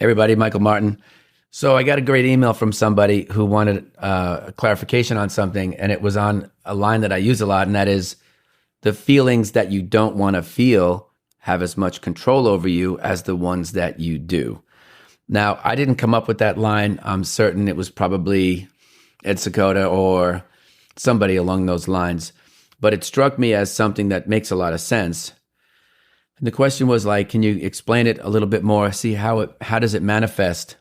Everybody, Michael Martin. So I got a great email from somebody who wanted a clarification on something, and it was on a line that I use a lot, and that is the feelings that you don't want to feel have as much control over you as the ones that you do. Now, I didn't come up with that line. I'm certain it was probably Ed Seykota or somebody along those lines, but it struck me as something that makes a lot of sense. And the question was like, can you explain it a little bit more? See how does it manifest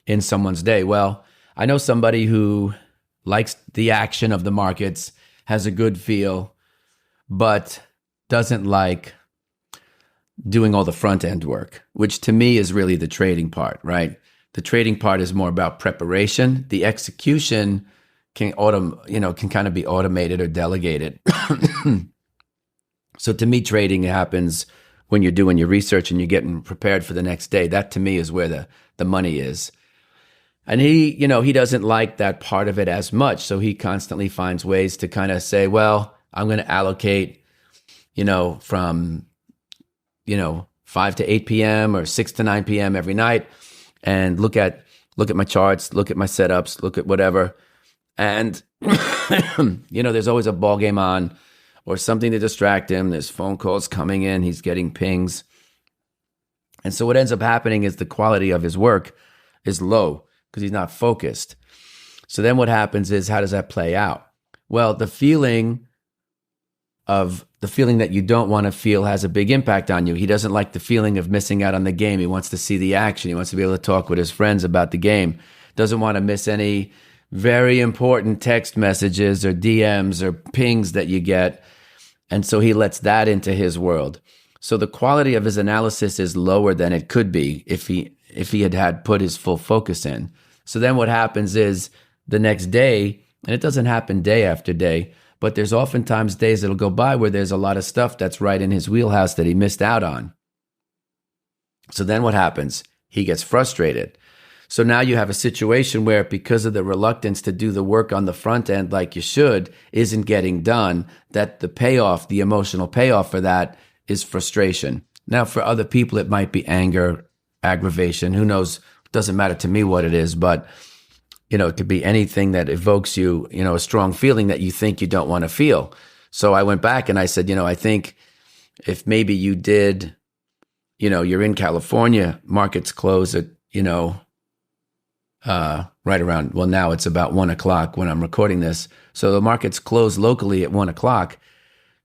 in someone's day? Well, I know somebody who likes the action of the markets, has a good feel, but doesn't like doing all the front end work, which to me is really the trading part, right? The trading part is more about preparation. The execution can kind of be automated or delegated. So to me, trading happens when you're doing your research and you're getting prepared for the next day. That to me is where the money is. And he doesn't like that part of it as much. So he constantly finds ways to kind of say, well, I'm going to allocate, from, 5 to 8 p.m. or 6 to 9 p.m. every night and look at my charts, look at my setups, look at whatever. And, there's always a ball game on or something to distract him. There's phone calls coming in. He's getting pings. And so what ends up happening is the quality of his work is low because he's not focused. So then what happens is, how does that play out? Well, the feeling that you don't want to feel has a big impact on you. He doesn't like the feeling of missing out on the game. He wants to see the action. He wants to be able to talk with his friends about the game. Doesn't want to miss any very important text messages or DMs or pings that you get. And so he lets that into his world. So the quality of his analysis is lower than it could be if he had put his full focus in. So then what happens is the next day, and it doesn't happen day after day, but there's oftentimes days that'll go by where there's a lot of stuff that's right in his wheelhouse that he missed out on. So then what happens? He gets frustrated. So now you have a situation where, because of the reluctance to do the work on the front end like you should, isn't getting done, that the payoff, the emotional payoff for that is frustration. Now, for other people, it might be anger, aggravation, who knows? It doesn't matter to me what it is, but it could be anything that evokes you, a strong feeling that you think you don't want to feel. So I went back and I said, I think if maybe you did, you're in California, markets close at, right around, well, now it's about 1:00 when I'm recording this. So the markets close locally at 1:00.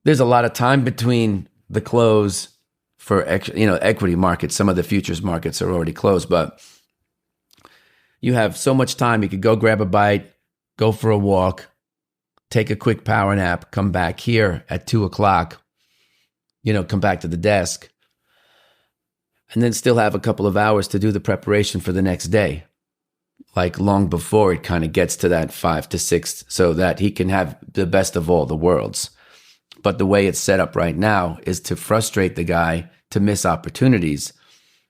There's a lot of time between the close for, equity markets. Some of the futures markets are already closed, but you have so much time. You could go grab a bite, go for a walk, take a quick power nap, come back here at 2:00, come back to the desk, and then still have a couple of hours to do the preparation for the next day, like long before it kind of gets to that 5 to 6, so that he can have the best of all the worlds. But the way it's set up right now is to frustrate the guy to miss opportunities.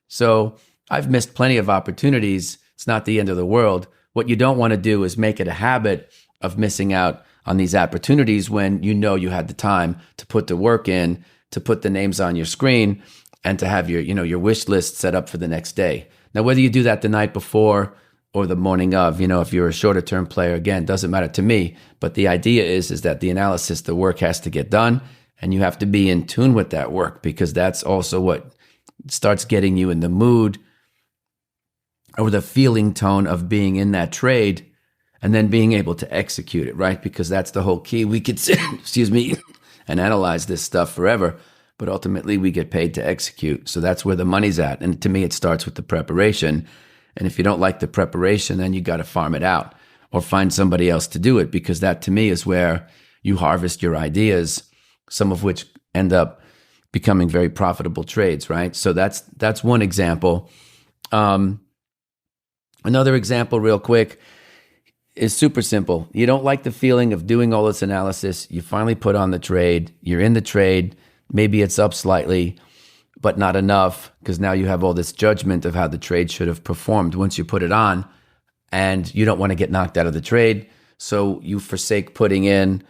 So I've missed plenty of opportunities. It's not the end of the world. What you don't want to do is make it a habit of missing out on these opportunities when you had the time to put the work in, to put the names on your screen, and to have your wish list set up for the next day. Now, whether you do that the night before or the morning of, if you're a shorter term player, again, doesn't matter to me. But the idea is that the analysis, the work has to get done, and you have to be in tune with that work, because that's also what starts getting you in the mood or the feeling tone of being in that trade, and then being able to execute it, right? Because that's the whole key. We could sit, and analyze this stuff forever, but ultimately we get paid to execute. So that's where the money's at. And to me, it starts with the preparation. And if you don't like the preparation, then you got to farm it out or find somebody else to do it, because that to me is where you harvest your ideas, some of which end up becoming very profitable trades, right? So that's one example. Another example real quick is super simple. You don't like the feeling of doing all this analysis. You finally put on the trade. You're in the trade. Maybe it's up slightly, but not enough, because now you have all this judgment of how the trade should have performed once you put it on, and you don't want to get knocked out of the trade. So you forsake putting in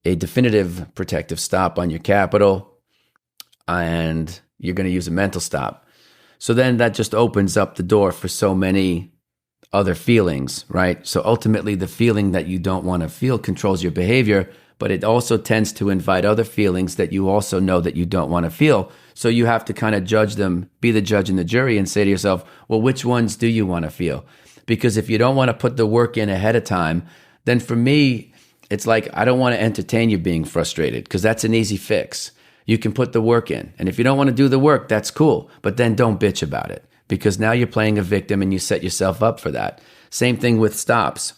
a definitive protective stop on your capital, and you're going to use a mental stop. So then that just opens up the door for so many other feelings, right? So ultimately, the feeling that you don't want to feel controls your behavior, but it also tends to invite other feelings that you also know that you don't want to feel. So you have to kind of judge them, be the judge and the jury, and say to yourself, well, which ones do you want to feel? Because if you don't want to put the work in ahead of time, then for me, it's like I don't want to entertain you being frustrated because that's an easy fix. You can put the work in. And if you don't want to do the work, that's cool. But then don't bitch about it because now you're playing a victim and you set yourself up for that. Same thing with stops.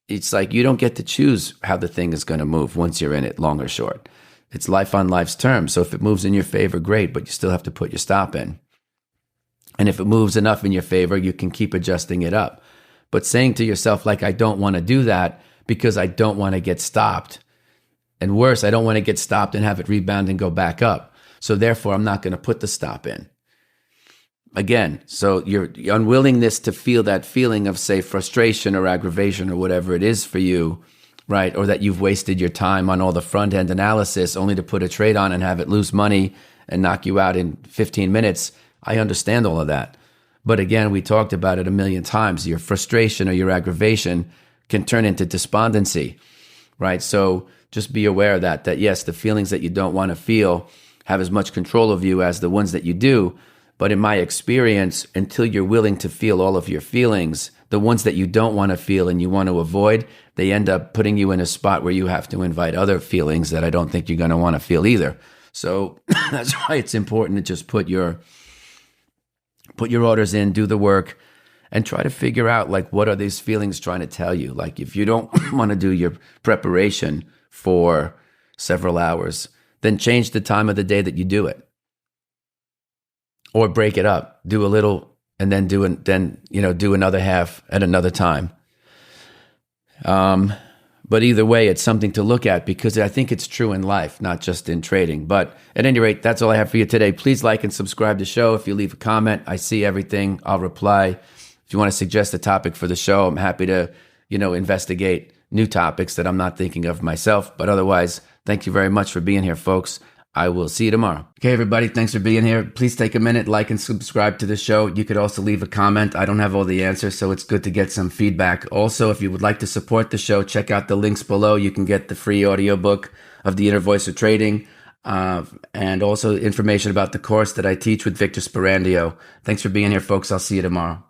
It's like you don't get to choose how the thing is going to move once you're in it, long or short. It's life on life's terms. So if it moves in your favor, great, but you still have to put your stop in. And if it moves enough in your favor, you can keep adjusting it up. But saying to yourself, like, I don't want to do that because I don't want to get stopped. And worse, I don't want to get stopped and have it rebound and go back up. So therefore, I'm not going to put the stop in. Again, so your unwillingness to feel that feeling of, say, frustration or aggravation or whatever it is for you, right? Or that you've wasted your time on all the front end analysis only to put a trade on and have it lose money and knock you out in 15 minutes. I understand all of that. But again, we talked about it a million times. Your frustration or your aggravation can turn into despondency, right? So just be aware of that yes, the feelings that you don't want to feel have as much control of you as the ones that you do. But in my experience, until you're willing to feel all of your feelings, the ones that you don't want to feel and you want to avoid, they end up putting you in a spot where you have to invite other feelings that I don't think you're going to want to feel either. So that's why it's important to just put your orders in, do the work, and try to figure out, like, what are these feelings trying to tell you? Like, if you don't want to do your preparation for several hours, then change the time of the day that you do it. Or break it up, do a little, and then do another half at another time. But either way, it's something to look at because I think it's true in life, not just in trading. But at any rate, that's all I have for you today. Please like and subscribe to the show. If you leave a comment, I see everything. I'll reply. If you want to suggest a topic for the show, I'm happy to, investigate new topics that I'm not thinking of myself. But otherwise, thank you very much for being here, folks. I will see you tomorrow. Okay, everybody, thanks for being here. Please take a minute, like and subscribe to the show. You could also leave a comment. I don't have all the answers, so it's good to get some feedback. Also, if you would like to support the show, check out the links below. You can get the free audiobook of The Inner Voice of Trading, and also information about the course that I teach with Victor Sperandio. Thanks for being here, folks. I'll see you tomorrow.